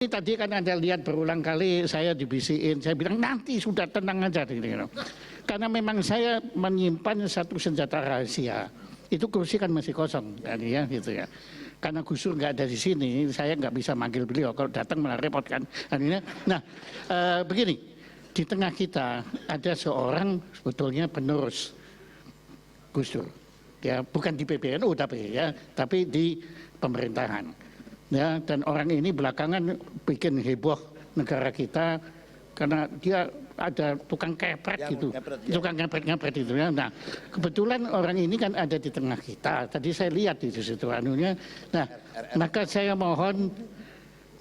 Ini tadi kan Anda lihat berulang kali saya dibisikin, saya bilang nanti sudah tenang aja. Karena memang saya menyimpan satu senjata rahasia. Itu kursi kan masih kosong, ya, gitu ya. Karena Gus Dur nggak ada di sini, saya nggak bisa manggil beliau. Kalau datang malah repot kan. Nah, begini, di tengah kita ada seorang sebetulnya penerus Gus Dur. Ya, bukan di PBNU tapi di pemerintahan. Ya, dan orang ini belakangan bikin heboh negara kita karena dia ada tukang kepret gitu, tukang ngepret itu ya. Nah, kebetulan orang ini kan ada di tengah kita. Tadi saya lihat di situ anunya. Nah, maka saya mohon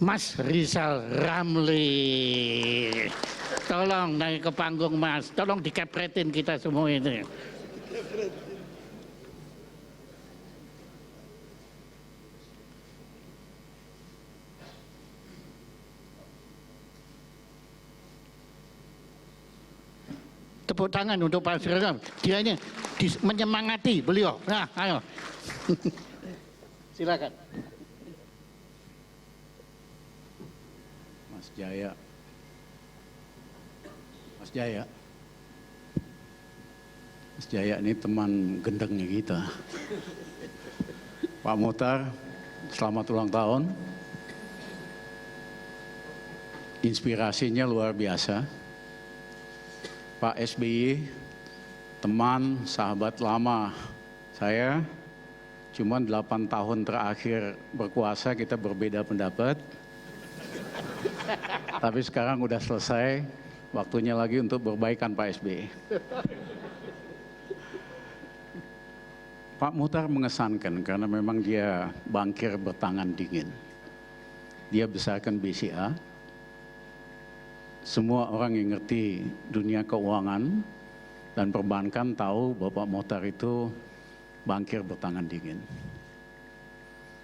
Mas Rizal Ramli, tolong naik ke panggung Mas, tolong dikepretin kita semua ini. Tepuk tangan untuk Pak Rizal. Dia ini menyemangati beliau. Nah, ayo. Silakan. Mas Jaya. Mas Jaya. Mas Jaya ini teman gendengnya kita. Pak Muhtar, selamat ulang tahun. Inspirasinya luar biasa. Pak SBY, teman, sahabat lama saya, cuman 8 tahun terakhir berkuasa kita berbeda pendapat. Tapi sekarang udah selesai, waktunya lagi untuk berbaikan Pak SBY. Pak Muhtar mengesankan karena memang dia bankir bertangan dingin. Dia besarkan BCA. Semua orang yang ngerti dunia keuangan dan perbankan tahu Bapak Muhtar itu bankir bertangan dingin.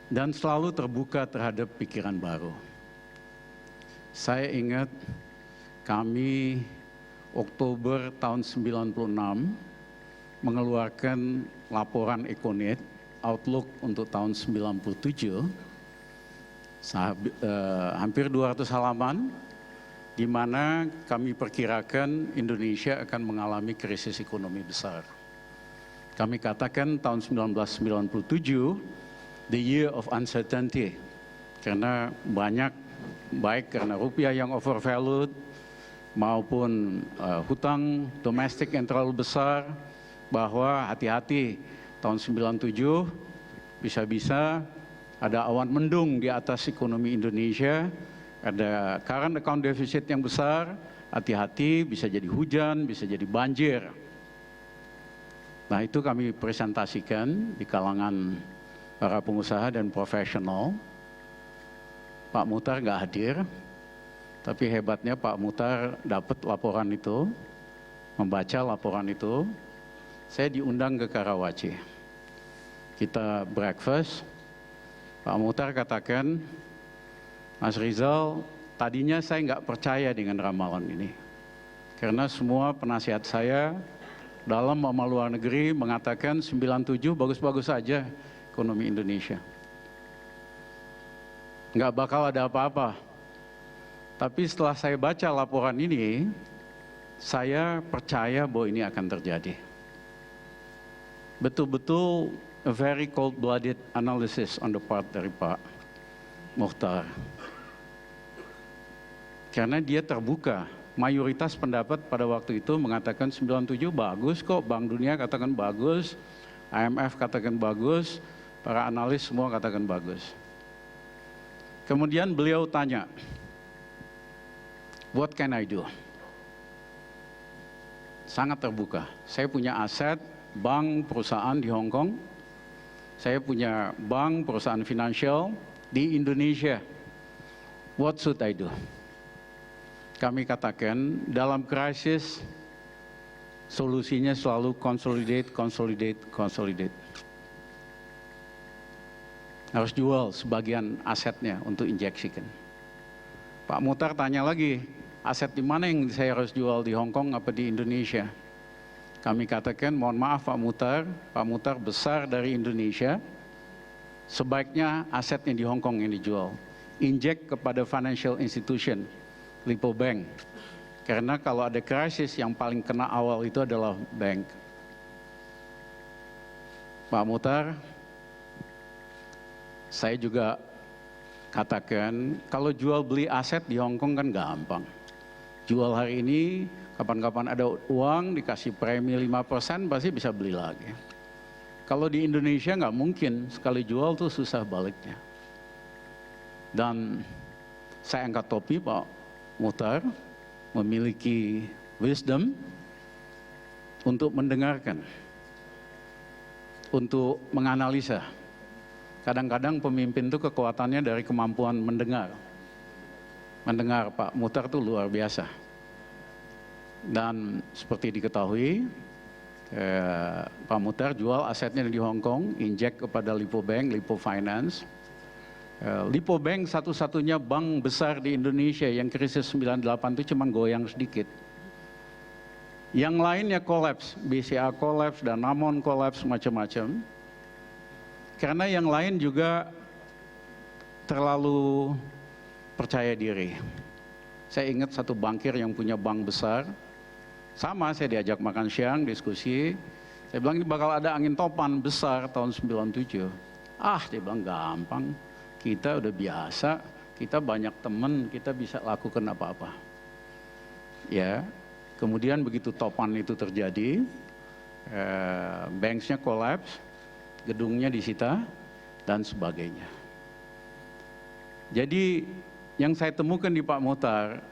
Dan selalu terbuka terhadap pikiran baru. Saya ingat kami Oktober tahun 96 mengeluarkan laporan Econet Outlook untuk tahun 97, hampir 200 halaman, di mana kami perkirakan Indonesia akan mengalami krisis ekonomi besar. Kami katakan tahun 1997, the year of uncertainty, karena banyak, baik karena rupiah yang overvalued, maupun hutang domestik yang terlalu besar, bahwa hati-hati tahun 97 bisa-bisa ada awan mendung di atas ekonomi Indonesia, ada current account deficit yang besar, hati-hati bisa jadi hujan, bisa jadi banjir. Nah, itu kami presentasikan di kalangan para pengusaha dan profesional. Pak Muhtar nggak hadir, tapi hebatnya Pak Muhtar dapat laporan itu, membaca laporan itu. Saya diundang ke Karawaci. Kita breakfast, Pak Muhtar katakan, Mas Rizal, tadinya saya nggak percaya dengan ramalan ini. Karena semua penasihat saya dalam sama luar negeri mengatakan 97 bagus-bagus saja ekonomi Indonesia. Nggak bakal ada apa-apa. Tapi setelah saya baca laporan ini, saya percaya bahwa ini akan terjadi. Betul-betul a very cold-blooded analysis on the part dari Pak Muhtar. Karena dia terbuka, mayoritas pendapat pada waktu itu mengatakan 97 bagus kok, Bank Dunia katakan bagus, IMF katakan bagus, para analis semua katakan bagus. Kemudian beliau tanya, what can I do? Sangat terbuka, saya punya aset, bank, perusahaan di Hong Kong, saya punya bank, perusahaan finansial di Indonesia. What should I do? Kami katakan dalam krisis solusinya selalu consolidate, consolidate, consolidate. Harus jual sebagian asetnya untuk injeksikan. Pak Muhtar tanya lagi, aset di mana yang saya harus jual, di Hong Kong apa di Indonesia? Kami katakan, mohon maaf Pak Muhtar besar dari Indonesia, sebaiknya asetnya di Hong Kong yang dijual. injek kepada financial institution, Lipo Bank. Karena kalau ada krisis yang paling kena awal itu adalah bank. Pak Muhtar, saya juga katakan kalau jual beli aset di Hong Kong kan gampang. Jual hari ini, kapan-kapan ada uang dikasih premi 5% pasti bisa beli lagi. Kalau di Indonesia nggak mungkin, sekali jual tuh susah baliknya. Dan saya angkat topi Pak Muhtar, memiliki wisdom untuk mendengarkan, untuk menganalisa. Kadang-kadang pemimpin itu kekuatannya dari kemampuan mendengar. Mendengar Pak Muhtar itu luar biasa. Dan seperti diketahui, Pak Muhtar jual asetnya di Hong Kong, injek kepada Lipo Bank, Lipo Finance. Lipo Bank satu-satunya bank besar di Indonesia yang krisis 98 itu cuma goyang sedikit. Yang lainnya kolaps, BCA kolaps, Danamon kolaps, macam-macam. Karena yang lain juga terlalu percaya diri. Saya ingat satu bankir yang punya bank besar, sama saya diajak makan siang, diskusi. Saya bilang ini bakal ada angin topan besar tahun 97. Dia bilang gampang. Kita udah biasa, kita banyak teman, kita bisa lakukan apa-apa. Ya, kemudian begitu topan itu terjadi, banksnya kolaps, gedungnya disita, dan sebagainya. Jadi yang saya temukan di Pak Muhtar,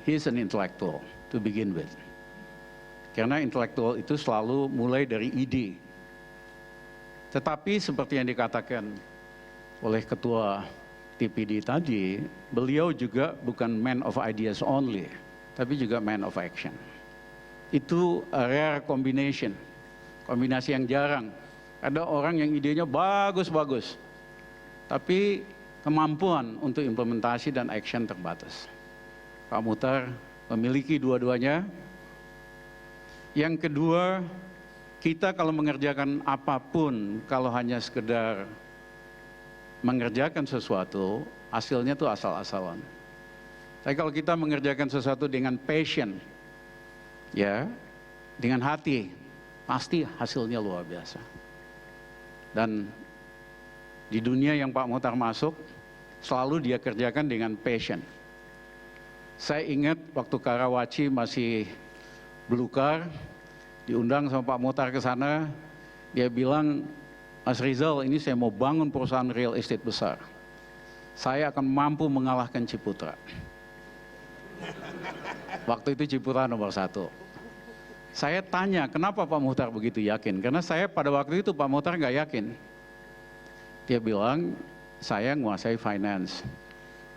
he's an intellectual to begin with. Karena intelektual itu selalu mulai dari ide. Tetapi seperti yang dikatakan oleh Ketua TPD tadi, beliau juga bukan man of ideas only, tapi juga man of action. Itu a rare combination, kombinasi yang jarang. Ada orang yang idenya bagus-bagus, tapi kemampuan untuk implementasi dan action terbatas. Pak Muhtar memiliki dua-duanya. Yang kedua, kita kalau mengerjakan apapun, kalau hanya sekedar mengerjakan sesuatu, hasilnya itu asal-asalan. Tapi kalau kita mengerjakan sesuatu dengan passion, ya, dengan hati, pasti hasilnya luar biasa. Dan di dunia yang Pak Muhtar masuk, selalu dia kerjakan dengan passion. Saya ingat waktu Karawaci masih belukar, diundang sama Pak Muhtar ke sana, dia bilang, Mas Rizal, ini saya mau bangun perusahaan real estate besar. Saya akan mampu mengalahkan Ciputra. Waktu itu Ciputra nomor 1. Saya tanya, kenapa Pak Muhtar begitu yakin? Karena saya pada waktu itu Pak Muhtar nggak yakin. Dia bilang, saya menguasai finance.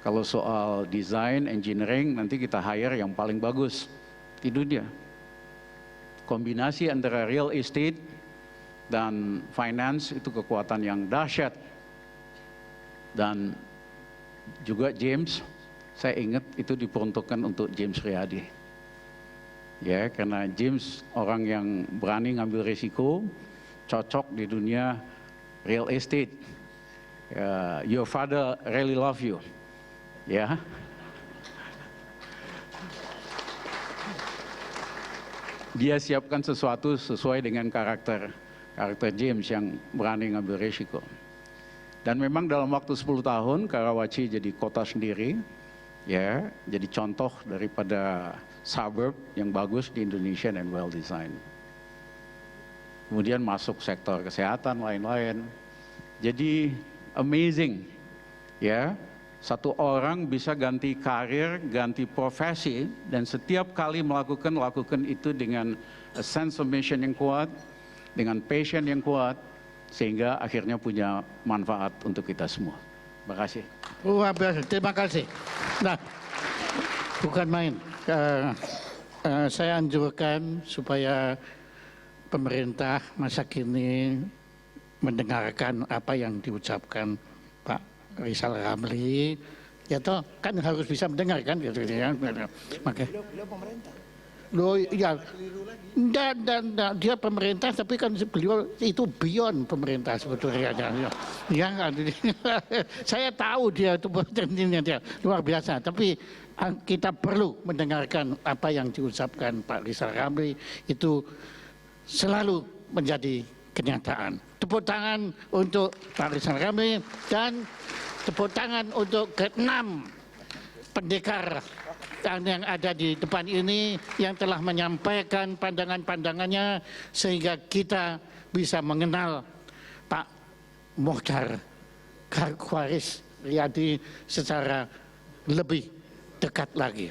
Kalau soal desain, engineering, nanti kita hire yang paling bagus di dunia. Kombinasi antara real estate dan finance itu kekuatan yang dahsyat. Dan juga James, saya ingat itu diperuntukkan untuk James Riyadi. Ya, karena James orang yang berani ngambil risiko, cocok di dunia real estate. Your father really love you. Ya. Dia siapkan sesuatu sesuai dengan karakter James yang berani ngambil risiko. Dan memang dalam waktu 10 tahun Karawaci jadi kota sendiri, ya, jadi contoh daripada suburb yang bagus di Indonesia dan well designed. Kemudian masuk sektor kesehatan lain-lain. Jadi amazing, ya. Satu orang bisa ganti karir, ganti profesi, dan setiap kali lakukan itu dengan a sense of mission yang kuat, dengan passion yang kuat, sehingga akhirnya punya manfaat untuk kita semua. Terima kasih. Luar biasa, terima kasih. Nah, bukan main. Saya anjurkan supaya pemerintah masa kini mendengarkan apa yang diucapkan Pak Rizal Ramli, ya toh kan harus bisa mendengar kan gitu ya. Maka beliau pemerintah. Loh, ya, enggak, dia pemerintah, tapi kan beliau itu beyond pemerintah sebetulnya. Ya kan, saya tahu dia itu potensinya dia luar biasa, tapi kita perlu mendengarkan apa yang diucapkan Pak Rizal Ramli itu selalu menjadi kenyataan. Tepuk tangan untuk Pak Rizal Ramli dan tepuk tangan untuk ke-6 pendekar yang ada di depan ini yang telah menyampaikan pandangan-pandangannya sehingga kita bisa mengenal Pak Mochtar Khawarizmi Riyadi secara lebih dekat lagi.